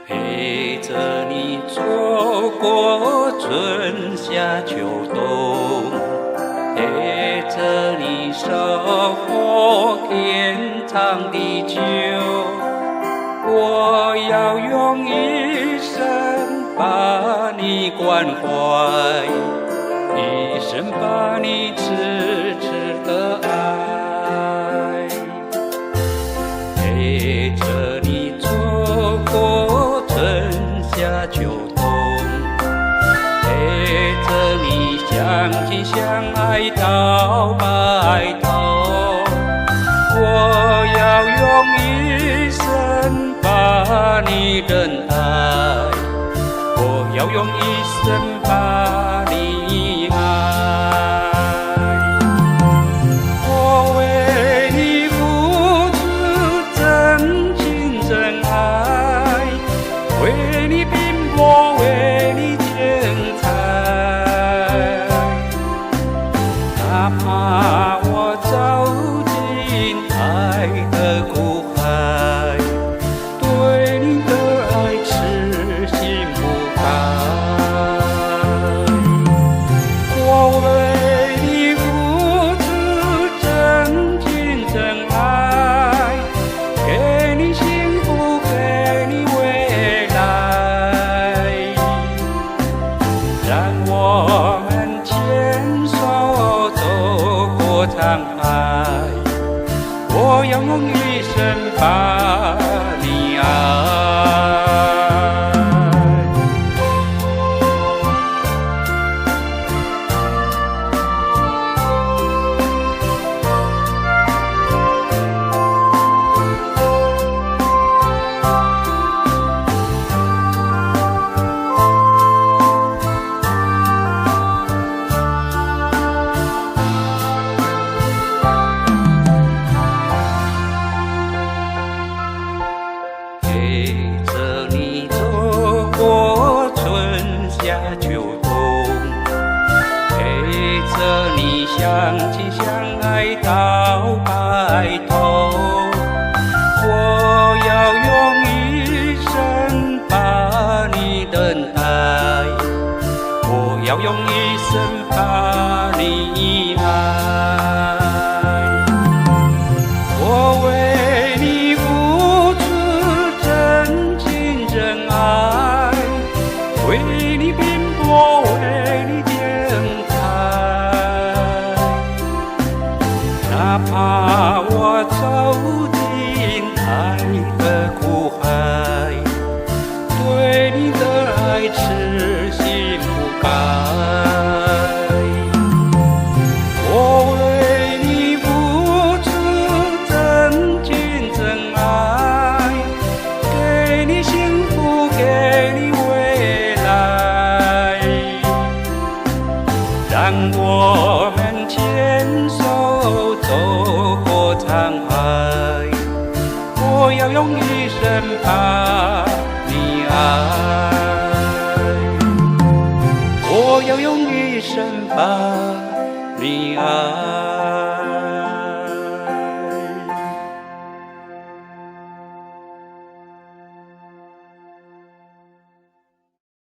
陪着你走过春夏秋冬，陪着你守候天长地久。我要用一生把你关怀，一生把你痴痴的爱，陪着你走过春夏秋冬，陪着你相亲相爱到白头。我要用一生把你认爱，我要用一生把你爱。我为你付出真情真爱，为你拼搏，为你精彩。哪怕我走进爱的苦海，对你的爱痴心不改。我为你付出真情真爱，给你幸福，给你未来，让我们牵手走过沧海。我要用一生把你爱。陪着你走过春夏秋冬，陪着你相亲相爱到白头。我要用一生把你认爱，我要用一生把你爱。我为你付出真情真爱，为你拼搏，为你精彩。哪怕我走进爱的苦海，对你的爱痴心不改。我为你付出真情真爱，给你幸福，给你未来，让我们牵手走过沧海。我要用一生把你爱，我要用一生把你爱。